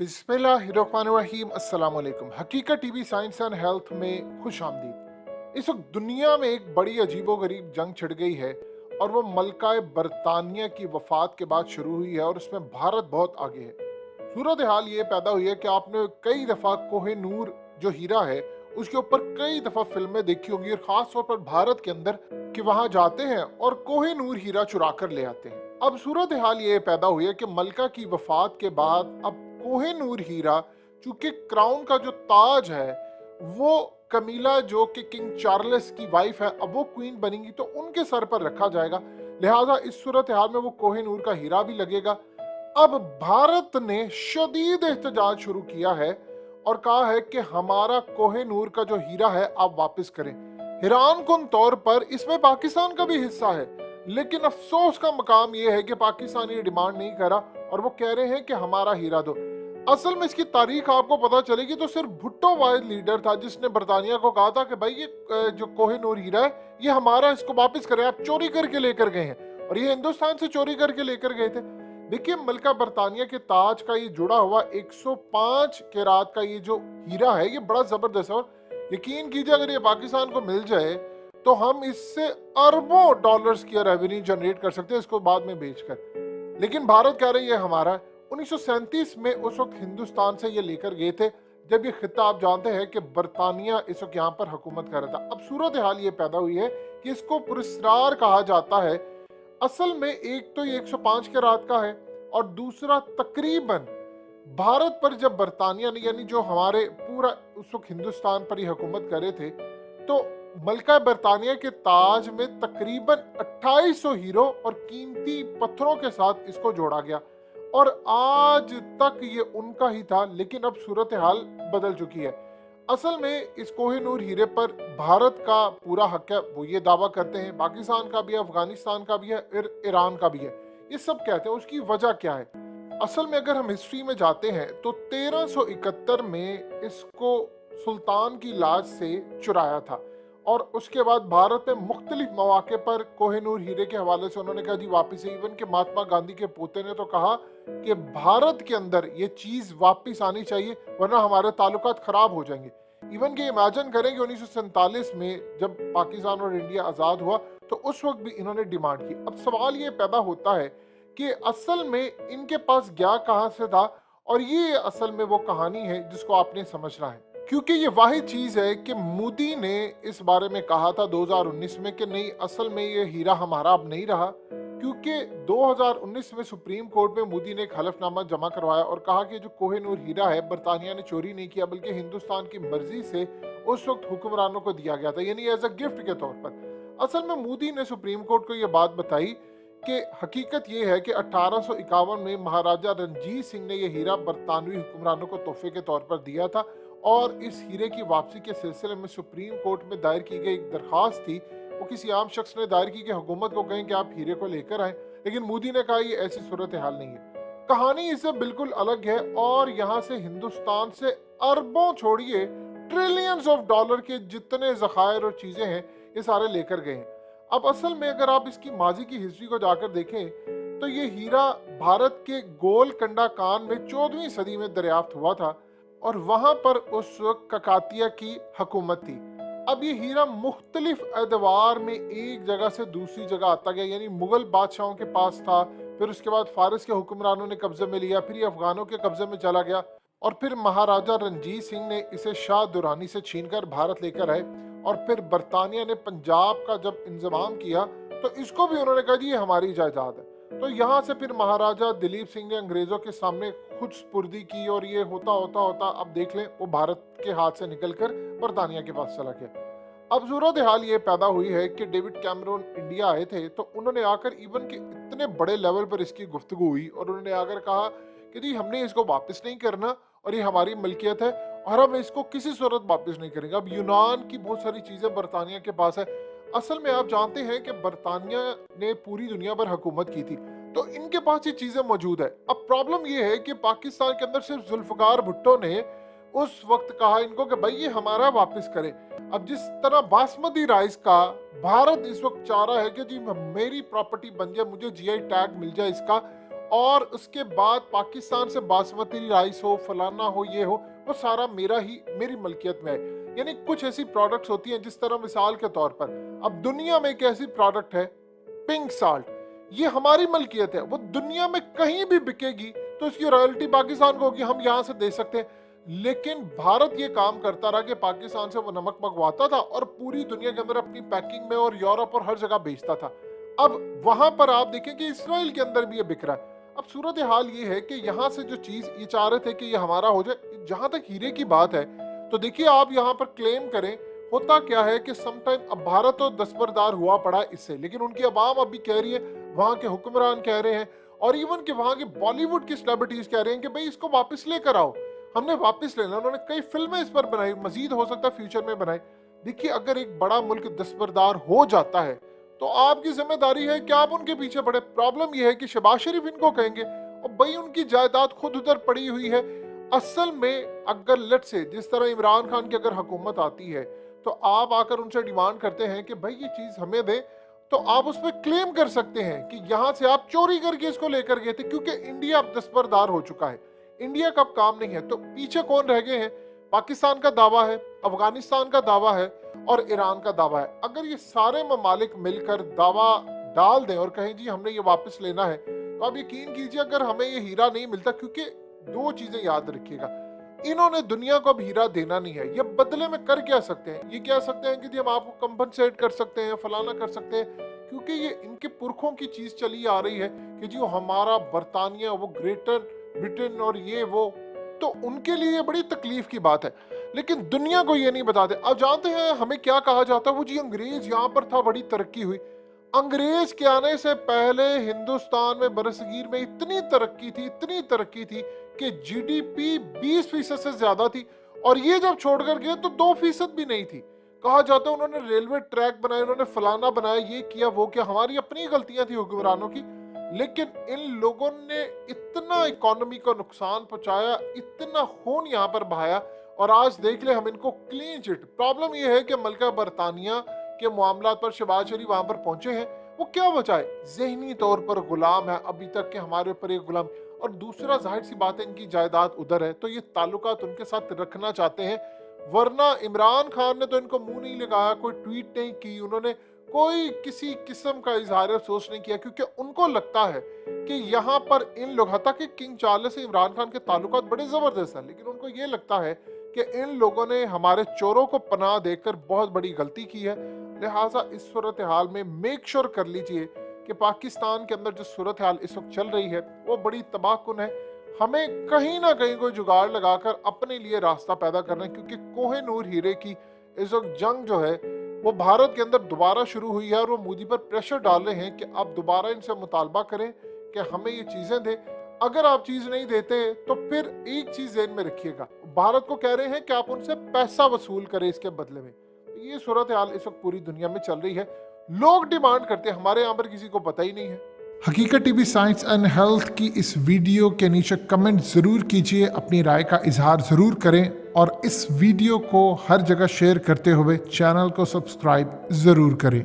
बिस्मिल्लाहिर्रहमानिर्रहीम अस्सलाम वालेकुम। हकीकत टीवी साइंस एंड हेल्थ में खुश आमदीद। इस वक्त दुनिया में एक बड़ी अजीबोगरीब जंग छिड़ गई है और वो मलकाए बरतानिया की वफात के बाद शुरू हुई है और उसमें भारत बहुत आगे है। सूरत हाल ये पैदा हुई है कि आपने कई दफ़ा कोहे नूर जो हीरा है उसके ऊपर कई दफ़ा फिल्में देखी होंगी और ख़ास तौर पर भारत के अंदर कि वहाँ जाते हैं और कोहे नूर हीरा चुरा कर ले आते हैं। अब सूरत हाल ये पैदा हुई है कि मलका की वफात के बाद अब कोहे नूर हीरा, चूंकि क्राउन का जो ताज है वो कमीला जो कि किंग चार्ल्स की वाइफ है, अब वो क्वीन बनेंगी तो उनके सर पर रखा जाएगा। लिहाजा इस सूरत हाल में वो कोहे नूर का हीरा भी लगेगा। अब भारत ने शदीद एहतजाज शुरू किया है और कहा है कि हमारा कोहे नूर का जो हीरा है आप वापस करें। हैरान कुन तौर पर इसमें पाकिस्तान का भी हिस्सा है, लेकिन अफसोस का मकाम यह है कि पाकिस्तान ये डिमांड नहीं करा और वो कह रहे हैं कि हमारा हीरा दो। असल में इसकी तारीख आपको पता चलेगी तो सिर्फ भुट्टो वाहिद लीडर था जिसने बरतानिया को कहा था कि भाई ये जो कोहिनूर हीरा है ये हमारा, इसको वापस करें, आप चोरी करके लेकर गए हैं। और ये हिंदुस्तान से चोरी करके लेकर गए थे। देखिए, मलका बरतानिया के ताज का ये जुड़ा हुआ 105 कैरात का ये जो हीरा है ये बड़ा जबरदस्त है और यकीन कीजिए अगर ये पाकिस्तान को मिल जाए तो हम इससे अरबों डॉलर्स की रेवेन्यू जनरेट कर सकते हैं इसको बाद में बेचकर। लेकिन भारत कह रही है हमारा। 1937 में उस वक्त हिंदुस्तान से ये लेकर गए थे जब ये खिता आप जानते हैं कि बरतानिया इस वक्त यहाँ पर हुकूमत कर रहा था। अब सूरत हाल ये पैदा हुई है कि इसको पुरस्कार कहा जाता है। असल में एक तो ये 105 के रात का है और दूसरा तकरीबन भारत पर जब बरतानिया ने यानी जो हमारे पूरा उस वक्त हिंदुस्तान पर ही हुकूमत कर रहे थे तो मलका बरतानिया के ताज में तकरीबन 2800 हीरो और कीमती पत्थरों के साथ इसको जोड़ा गया और आज तक ये उनका ही था। लेकिन अब सूरत हाल बदल चुकी है। असल में इस कोहिनूर हीरे पर भारत का पूरा हक है, वो ये दावा करते हैं। पाकिस्तान का भी है, अफगानिस्तान का भी है, ईरान का भी है। ये सब कहते हैं। उसकी वजह क्या है? असल में अगर हम हिस्ट्री में जाते हैं तो 1371 में इसको सुल्तान की लाज से चुराया था और उसके बाद भारत में मुख्तलिफ मौके पर कोहिनूर हीरे के हवाले से उन्होंने कहा जी वापिस है। इवन के महात्मा गांधी के पोते ने तो कहा कि भारत के अंदर ये चीज वापिस आनी चाहिए वरना हमारे ताल्लुकात खराब हो जाएंगे। इवन के इमेजिन करें कि 1947 में जब पाकिस्तान और इंडिया आजाद हुआ तो उस वक्त भी इन्होंने डिमांड की। अब सवाल ये पैदा होता है कि असल में इनके पास गया कहां से था और ये असल में वो कहानी है जिसको आपने समझना है, क्योंकि ये वाहिद चीज है कि मोदी ने इस बारे में कहा था 2019 में कि नहीं, असल में ये हीरा हमारा अब नहीं रहा। क्योंकि 2019 में सुप्रीम कोर्ट में मोदी ने एक हलफनामा जमा करवाया और कहा कि जो कोहिनूर हीरा है बरतानिया ने चोरी नहीं किया बल्कि हिंदुस्तान की मर्जी से उस वक्त हुक्मरानों को दिया गया था, यानी एज अ गिफ्ट के तौर पर। असल में मोदी ने सुप्रीम कोर्ट को यह बात बताई कि हकीकत यह है कि 1851 में महाराजा रणजीत सिंह ने यह हीरा बरतानवी हुक्मरानों को तोहफे के तौर पर दिया था और इस हीरे की वापसी के सिलसिले में सुप्रीम कोर्ट में दायर की गई एक दरखास्त थी, वो किसी आम शख्स ने दायर की कि हुकूमत को कहें कि आप हीरे को लेकर आए। लेकिन मोदी ने कहा ये ऐसी सूरत हाल नहीं है। कहानी इससे बिल्कुल अलग है और यहाँ से हिंदुस्तान से अरबों छोड़िए ट्रिलियंस ऑफ डॉलर के जितने जखायर और चीजें हैं ये सारे लेकर गए हैं। अब असल में अगर आप इसकी माजी की हिस्ट्री को जाकर देखें तो ये हीरा भारत के गोलकंडा कान में 14वीं सदी में दरियाफ्त हुआ था और वहां पर उस वक्त ककातिया की हुकूमत थी। अब ये हीरा मुख्तलिफ एतवार में एक जगह से दूसरी जगह आता गया, यानी मुगल बादशाहों के पास था, फिर उसके बाद फारस के हुक्मरानों ने कब्जे में लिया, फिर ये अफगानों के कब्जे में चला गया और फिर महाराजा रणजीत सिंह ने इसे शाह दुरानी से छीनकर भारत लेकर आए और फिर बरतानिया ने पंजाब का जब इंतजाम किया तो इसको भी उन्होंने कहा जी ये हमारी जायदाद है। तो यहाँ से फिर महाराजा दिलीप सिंह ने अंग्रेजों के सामने खुद स्पुर्दी की और ये होता होता होता अब देख लें वो भारत के हाथ से निकलकर बरतानिया के पास चला गया। अब सूरत हाल ये पैदा हुई है कि डेविड कैमरून इंडिया आए थे तो उन्होंने आकर इवन के इतने बड़े लेवल पर इसकी गुफ्तगू हुई और उन्होंने आकर कहा कि जी हमने इसको वापस नहीं करना और ये हमारी मलकियत है और हम इसको किसी सूरत वापस नहीं करेंगे। अब यूनान की बहुत सारी चीजें बरतानिया के पास है। असल में आप जानते हैं कि बरतानिया ने पूरी दुनिया पर हुकूमत की थी तो इनके पास ये चीजें मौजूद है। अब प्रॉब्लम ये है कि पाकिस्तान के अंदर सिर्फ जुल्फकार भुट्टो ने उस वक्त कहा इनको कि भाई ये हमारा वापस करें। अब जिस तरह बासमती राइस का भारत इस वक्त चाह रहा है कि जी मेरी प्रॉपर्टी बन जाए, मुझे जीआई टैग मिल जाए इसका और उसके बाद पाकिस्तान से बासमती राइस हो, फलाना हो, ये हो, वो सारा मेरी मलकियत में है। यानी कुछ ऐसी प्रोडक्ट्स होती हैं, जिस तरह मिसाल के तौर पर अब दुनिया में एक ऐसी प्रोडक्ट है पिंक साल्ट, ये हमारी मलकियत है, वो दुनिया में कहीं भी बिकेगी तो इसकी रॉयल्टी पाकिस्तान को होगी, हम यहाँ से दे सकते हैं। लेकिन भारत ये काम करता रहा कि पाकिस्तान से वो नमक मंगवाता था और पूरी दुनिया के अंदर अपनी पैकिंग में और यूरोप और हर जगह बेचता था। अब वहां पर आप देखें कि इसराइल के अंदर भी ये बिक रहा है। अब सूरत हाल ये है कि यहाँ से जो चीज ये चाह रहे थे कि ये हमारा हो जाए, जहां तक हीरे की बात है तो देखिए आप यहाँ पर क्लेम करें, होता क्या है कि समटाइम अब भारत तो दस्तबरदार हुआ पड़ा है इससे, लेकिन उनकी आवाम अभी कह रही है, वहां के हुक्मरान कह रहे हैं और इवन के वहां के बॉलीवुड की सेलिब्रिटीज कह रहे हैं कि भाई इसको वापस लेकर आओ, हमने वापस लेना। उन्होंने कई फिल्में इस पर बनाई, मजीद हो सकता है फ्यूचर में बनाए। देखिए अगर एक बड़ा मुल्क दस्तबरदार हो जाता है तो आपकी जिम्मेदारी है कि आप उनके पीछे पड़े। प्रॉब्लम यह है कि शहबाज शरीफ इनको कहेंगे और भाई उनकी जायदाद खुद उधर पड़ी हुई है। असल में अगर लेट से जिस तरह इमरान खान की अगर हुकूमत आती है तो आप आकर उनसे डिमांड करते हैं कि भाई ये चीज हमें दे, तो आप उस पर क्लेम कर सकते हैं कि यहां से आप चोरी करके इसको लेकर गए थे, क्योंकि इंडिया अब दस्तबरदार हो चुका है, इंडिया का अब काम नहीं है। तो पीछे कौन रह गए हैं? पाकिस्तान का दावा है, अफगानिस्तान का दावा है और ईरान का दावा है। अगर ये सारे ममालिक मिलकर दावा डाल दें और कहें जी हमने ये वापस लेना है, तो आप यकीन कीजिए अगर हमें ये हीरा नहीं मिलता, क्योंकि दो चीजें याद रखिएगा, इन्होंने दुनिया को अब हीरा देना नहीं है। ये बदले में कर क्या सकते हैं? ये कह सकते हैं कि जी हम आपको कंपनसेट कर सकते हैं, फलाना कर सकते हैं, क्योंकि ये इनके पुरखों की चीज चली आ रही है कि जी वो हमारा बरतानिया, वो ग्रेटर ब्रिटेन और ये वो, तो उनके लिए बड़ी तकलीफ की बात है। लेकिन दुनिया को ये नहीं बताते। अब जानते हैं हमें क्या कहा जाता है, वो जी अंग्रेज यहाँ पर था, बड़ी तरक्की हुई। अंग्रेज के आने से पहले हिंदुस्तान में बरसगीर में इतनी तरक्की थी कि जीडीपी 20% से ज्यादा थी, और ये जब छोड़कर गए तो 2% भी नहीं थी। कहा जाता है उन्होंने रेलवे ट्रैक बनाए, उन्होंने फलाना बनाया, ये किया वो किया, हमारी अपनी गलतियां थी हुक्मरानों की। लेकिन इन लोगों ने इतना इकोनॉमी को नुकसान पहुंचाया, इतना खून यहाँ पर बहाया, और आज देख ले हम इनको क्लीन चिट। प्रॉब्लम यह है कि मलका बरतानिया के मामलात पर शहबाज शरीफ वहां पर पहुंचे हैं, वो क्या बचाए? जहनी तौर पर गुलाम है अभी तक के, हमारे ऊपर एक गुलाम। और दूसरा जाहिर सी बात है इनकी जायदाद उधर है, तो ये ताल्लुकात उनके साथ रखना चाहते हैं। वरना इमरान खान ने तो इनको मुंह नहीं लगाया, कोई ट्वीट नहीं की, उन्होंने कोई किसी किस्म का इजहार अफसोस नहीं किया, क्योंकि उनको लगता है कि यहाँ पर इन लोग, हता कि किंग चार्ल्स से इमरान खान के ताल्लुकात बड़े जबरदस्त हैं, लेकिन उनको ये लगता है कि इन लोगों ने हमारे चोरों को पनाह देकर बहुत बड़ी गलती की है। लिहाजा इस सूरत हाल में मेक श्योर कर लीजिए कि पाकिस्तान के अंदर जो सूरत हाल इस वक्त चल रही है वो बड़ी तबाहकुन है। हमें कहीं ना कहीं कोई जुगाड़ लगाकर अपने लिए रास्ता पैदा करना है, क्योंकि कोहिनूर हीरे की इस वक्त जंग जो है वो भारत के अंदर दोबारा शुरू हुई है, और वो मोदी पर प्रेशर डाल रहे हैं कि आप दोबारा इनसे मुतालबा करें कि हमें ये चीजें दें। अगर आप चीज नहीं देते तो फिर एक चीज ध्यान में रखिएगा, भारत को कह रहे हैं कि आप उनसे पैसा वसूल करें इसके बदले में। ये सूरत हाल इस वक्त पूरी दुनिया में चल रही है, लोग डिमांड करते हैं, हमारे यहाँ पर किसी को पता ही नहीं है। हकीकत टीवी साइंस एंड हेल्थ की इस वीडियो के नीचे कमेंट जरूर कीजिए, अपनी राय का इजहार जरूर करें, और इस वीडियो को हर जगह शेयर करते हुए चैनल को सब्सक्राइब जरूर करें।